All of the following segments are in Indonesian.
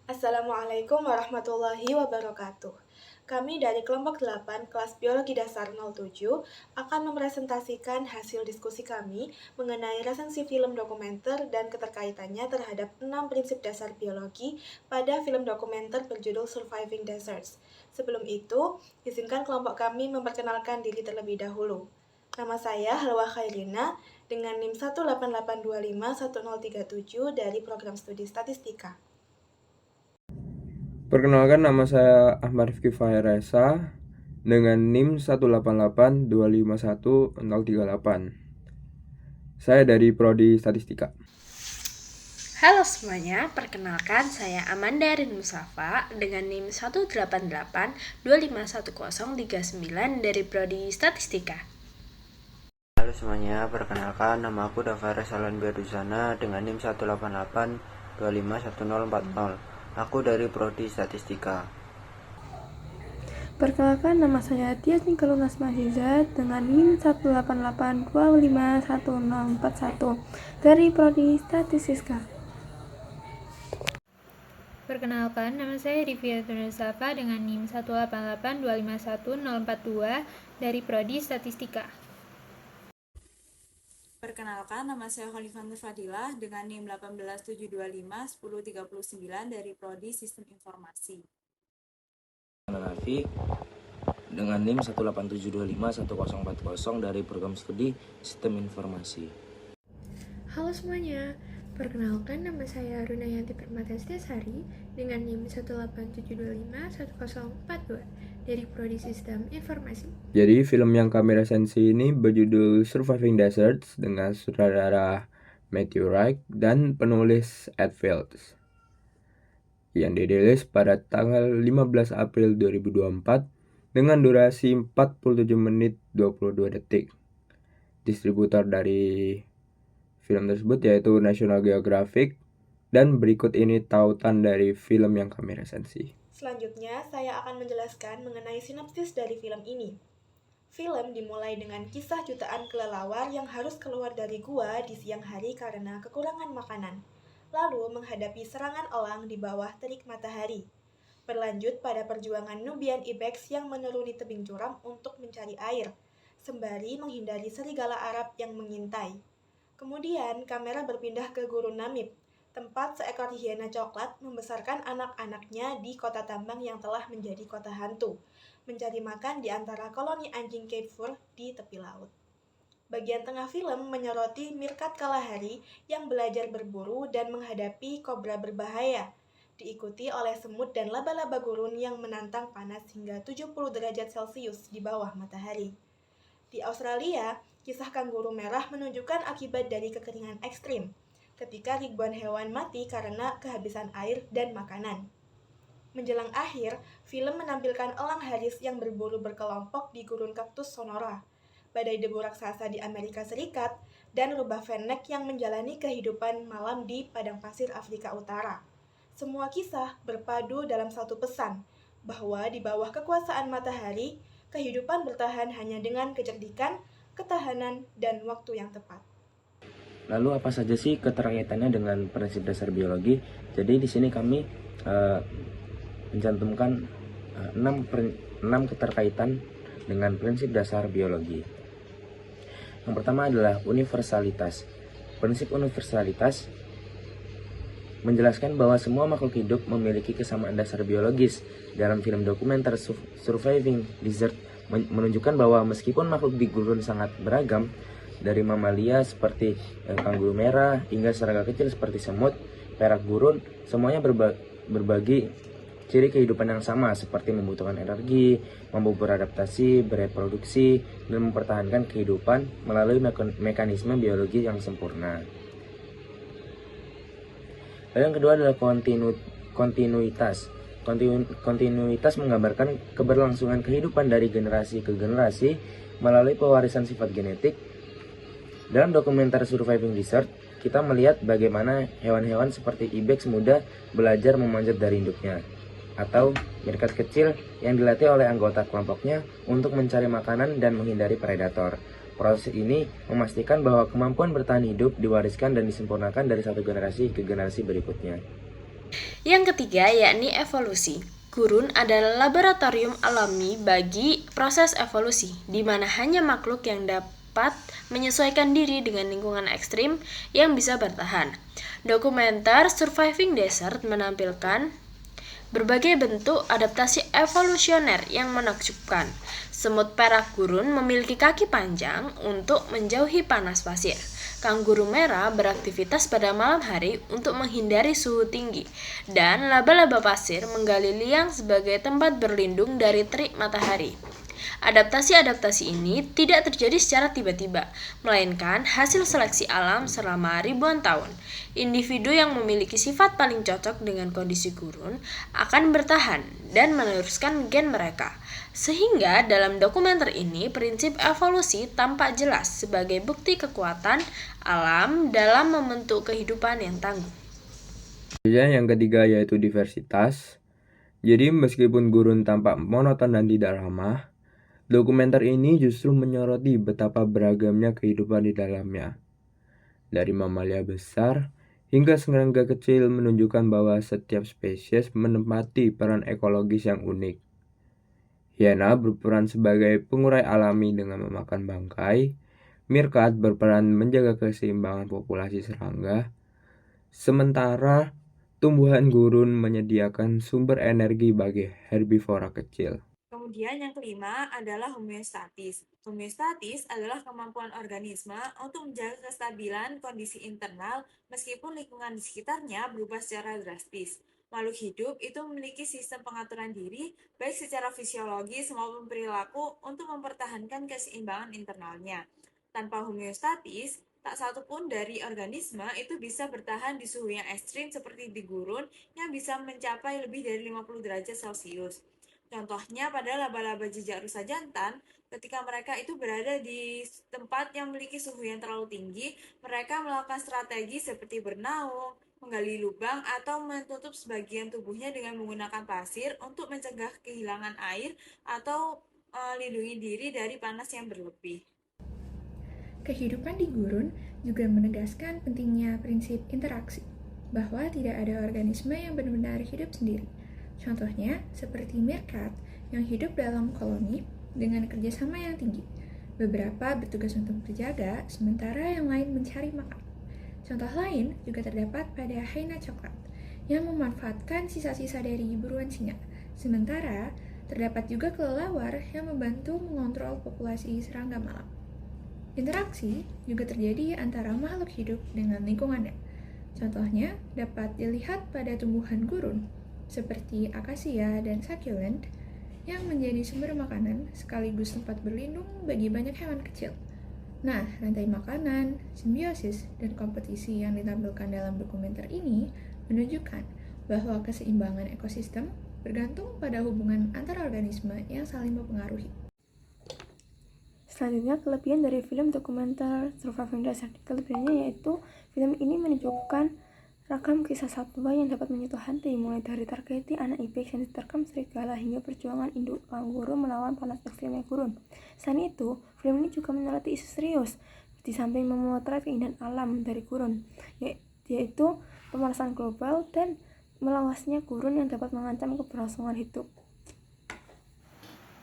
Assalamualaikum warahmatullahi wabarakatuh. Kami dari kelompok 8 kelas Biologi Dasar 07 akan mempresentasikan hasil diskusi kami mengenai resensi film dokumenter dan keterkaitannya terhadap 6 prinsip dasar biologi pada film dokumenter berjudul Surviving Deserts. Sebelum itu, izinkan kelompok kami memperkenalkan diri terlebih dahulu. Nama saya Halwa Khairina dengan NIM 188251037 dari Program Studi Statistika. Perkenalkan, nama saya Ahmad Rifki Fahresa dengan NIM 188251038. Saya dari Prodi Statistika. Halo semuanya, perkenalkan saya Amanda Rin Musafa dengan NIM 188251039 dari Prodi Statistika. Halo semuanya, perkenalkan nama aku Dafara Salan Biadusana dengan NIM 188251040. Aku dari Prodi Statistika. Perkenalkan, nama saya Tias Nikalunas Mahiza dengan NIM 188251041 dari Prodi Statistika. Perkenalkan, nama saya Rivia Tunasafa dengan NIM 188251042 dari Prodi Statistika. Perkenalkan, nama saya Khalifah Fadilah dengan NIM 187251039 dari Prodi Sistem Informasi. Nafi dengan NIM 187251040 dari Program Studi Sistem Informasi. Halo semuanya, perkenalkan nama saya Runayanti Permatasari dengan NIM 187251042 dari Prodi Sistem Informasi. Jadi film yang kami resensi ini berjudul Surviving Deserts dengan sutradara Matthew Reich dan penulis Ed Fields yang dirilis pada tanggal 15 April 2024 dengan durasi 47 menit 22 detik. Distributor dari film tersebut yaitu National Geographic, dan berikut ini tautan dari film yang kami resensi. Selanjutnya, saya akan menjelaskan mengenai sinopsis dari film ini. Film dimulai dengan kisah jutaan kelelawar yang harus keluar dari gua di siang hari karena kekurangan makanan, lalu menghadapi serangan elang di bawah terik matahari. Berlanjut pada perjuangan Nubian Ibex yang menuruni tebing curam untuk mencari air, sembari menghindari serigala Arab yang mengintai. Kemudian, kamera berpindah ke Gurun Namib, tempat seekor hiena coklat membesarkan anak-anaknya di kota tambang yang telah menjadi kota hantu, mencari makan di antara koloni anjing Cape Fur di tepi laut. Bagian tengah film menyoroti Mirkat Kalahari yang belajar berburu dan menghadapi kobra berbahaya, diikuti oleh semut dan laba-laba gurun yang menantang panas hingga 70 derajat Celcius di bawah matahari. Di Australia, kisah kanguru merah menunjukkan akibat dari kekeringan ekstrim, ketika ribuan hewan mati karena kehabisan air dan makanan. Menjelang akhir, film menampilkan elang haris yang berburu berkelompok di gurun kaktus Sonora, badai debu raksasa di Amerika Serikat, dan rubah fennec yang menjalani kehidupan malam di padang pasir Afrika Utara. Semua kisah berpadu dalam satu pesan, bahwa di bawah kekuasaan matahari, kehidupan bertahan hanya dengan kecerdikan, ketahanan, dan waktu yang tepat. Lalu apa saja sih keterkaitannya dengan prinsip dasar biologi? Jadi di sini kami mencantumkan 6 keterkaitan dengan prinsip dasar biologi. Yang pertama adalah universalitas. Prinsip universalitas menjelaskan bahwa semua makhluk hidup memiliki kesamaan dasar biologis. Dalam film dokumenter Surviving Deserts menunjukkan bahwa meskipun makhluk di gurun sangat beragam, dari mamalia seperti kanguru merah hingga serangga kecil seperti semut, perak gurun, semuanya berbagi ciri kehidupan yang sama seperti membutuhkan energi, mampu beradaptasi, bereproduksi, dan mempertahankan kehidupan melalui mekanisme biologi yang sempurna. Lalu yang kedua adalah kontinuitas. Kontinuitas menggambarkan keberlangsungan kehidupan dari generasi ke generasi melalui pewarisan sifat genetik. Dalam dokumenter Surviving Deserts, kita melihat bagaimana hewan-hewan seperti ibex muda belajar memanjat dari induknya, atau meerkat kecil yang dilatih oleh anggota kelompoknya untuk mencari makanan dan menghindari predator. Proses ini memastikan bahwa kemampuan bertahan hidup diwariskan dan disempurnakan dari satu generasi ke generasi berikutnya. Yang ketiga yakni evolusi. Gurun adalah laboratorium alami bagi proses evolusi, di mana hanya makhluk yang dapat menyesuaikan diri dengan lingkungan ekstrim yang bisa bertahan. Dokumenter Surviving Desert menampilkan berbagai bentuk adaptasi evolusioner yang menakjubkan. Semut perak gurun memiliki kaki panjang untuk menjauhi panas pasir. Kanguru merah beraktivitas pada malam hari untuk menghindari suhu tinggi, dan laba-laba pasir menggali liang sebagai tempat berlindung dari terik matahari. Adaptasi-adaptasi ini tidak terjadi secara tiba-tiba, melainkan hasil seleksi alam selama ribuan tahun. Individu yang memiliki sifat paling cocok dengan kondisi gurun akan bertahan dan meneruskan gen mereka. Sehingga dalam dokumenter ini prinsip evolusi tampak jelas sebagai bukti kekuatan alam dalam membentuk kehidupan yang tangguh. Yang ketiga yaitu diversitas. Jadi meskipun gurun tampak monoton dan tidak ramah, dokumenter ini justru menyoroti betapa beragamnya kehidupan di dalamnya. Dari mamalia besar hingga serangga kecil menunjukkan bahwa setiap spesies menempati peran ekologis yang unik. Hiena berperan sebagai pengurai alami dengan memakan bangkai, meerkat berperan menjaga keseimbangan populasi serangga, sementara tumbuhan gurun menyediakan sumber energi bagi herbivora kecil. Kemudian yang kelima adalah homeostatis. Homeostatis adalah kemampuan organisme untuk menjaga kestabilan kondisi internal meskipun lingkungan di sekitarnya berubah secara drastis. Makhluk hidup itu memiliki sistem pengaturan diri baik secara fisiologis maupun perilaku untuk mempertahankan keseimbangan internalnya. Tanpa homeostatis, tak satu pun dari organisme itu bisa bertahan di suhu yang ekstrim seperti di gurun yang bisa mencapai lebih dari 50 derajat Celcius. Contohnya pada laba-laba jejak rusa jantan, ketika mereka itu berada di tempat yang memiliki suhu yang terlalu tinggi, mereka melakukan strategi seperti bernaung, menggali lubang, atau menutup sebagian tubuhnya dengan menggunakan pasir untuk mencegah kehilangan air atau melindungi diri dari panas yang berlebih. Kehidupan di gurun juga menegaskan pentingnya prinsip interaksi, bahwa tidak ada organisme yang benar-benar hidup sendiri. Contohnya, seperti meerkat yang hidup dalam koloni dengan kerjasama yang tinggi. Beberapa bertugas untuk berjaga, sementara yang lain mencari makan. Contoh lain juga terdapat pada hyena coklat, yang memanfaatkan sisa-sisa dari buruan singa. Sementara, terdapat juga kelelawar yang membantu mengontrol populasi serangga malam. Interaksi juga terjadi antara makhluk hidup dengan lingkungannya. Contohnya dapat dilihat pada tumbuhan gurun, seperti akasia dan succulent, yang menjadi sumber makanan sekaligus tempat berlindung bagi banyak hewan kecil. Nah, rantai makanan, simbiosis, dan kompetisi yang ditampilkan dalam dokumenter ini menunjukkan bahwa keseimbangan ekosistem bergantung pada hubungan antar organisme yang saling mempengaruhi. Selanjutnya, kelebihan dari film dokumenter Surviving Desert. Kelebihannya yaitu film ini menunjukkan ragam kisah satwa yang dapat menyentuh hati, mulai dari tragedi anak ibex yang diterkam serigala hingga perjuangan induk kanguru melawan panas ekstrimnya gurun. Selain itu, film ini juga menyoroti isu serius, di samping memotret keindahan alam dari gurun, yaitu pemanasan global dan melawasnya gurun yang dapat mengancam keberlangsungan hidup.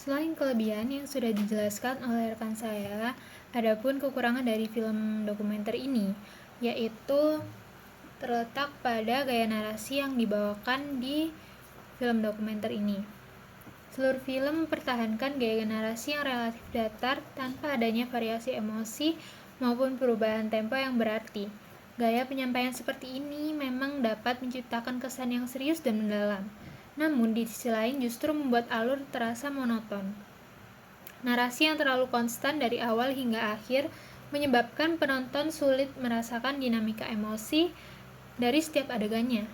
Selain kelebihan yang sudah dijelaskan oleh rekan saya, adapun kekurangan dari film dokumenter ini, yaitu terletak pada gaya narasi yang dibawakan di film dokumenter ini. Seluruh film mempertahankan gaya narasi yang relatif datar tanpa adanya variasi emosi maupun perubahan tempo yang berarti. Gaya penyampaian seperti ini memang dapat menciptakan kesan yang serius dan mendalam. Namun di sisi lain justru membuat alur terasa monoton. Narasi yang terlalu konstan dari awal hingga akhir menyebabkan penonton sulit merasakan dinamika emosi dari setiap adegannya.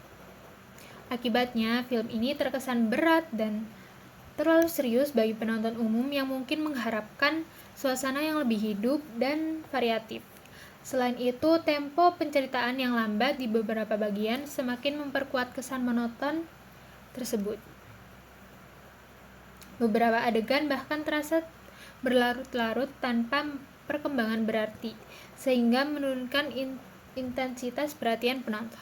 Akibatnya, film ini terkesan berat dan terlalu serius bagi penonton umum yang mungkin mengharapkan suasana yang lebih hidup dan variatif. Selain itu, tempo penceritaan yang lambat di beberapa bagian semakin memperkuat kesan monoton tersebut. Beberapa adegan bahkan terasa berlarut-larut tanpa perkembangan berarti, sehingga menurunkan intensitas perhatian penonton.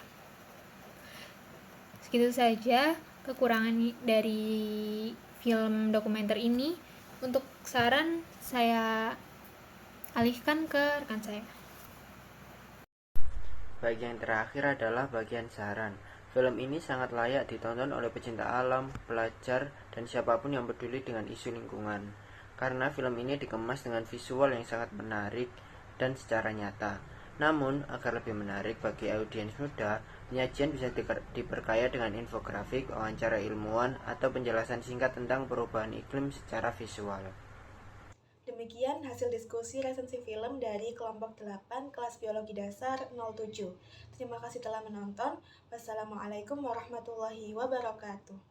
Segitu saja kekurangan dari film dokumenter ini. Untuk saran saya alihkan ke rekan saya. Bagian terakhir adalah bagian saran. Film ini sangat layak ditonton oleh pecinta alam, pelajar, dan siapapun yang peduli dengan isu lingkungan. Karena film ini dikemas dengan visual yang sangat menarik dan secara nyata. Namun, agar lebih menarik bagi audiens muda, penyajian bisa diperkaya dengan infografik, wawancara ilmuwan, atau penjelasan singkat tentang perubahan iklim secara visual. Demikian hasil diskusi resensi film dari kelompok 8 kelas biologi dasar 07. Terima kasih telah menonton. Wassalamualaikum warahmatullahi wabarakatuh.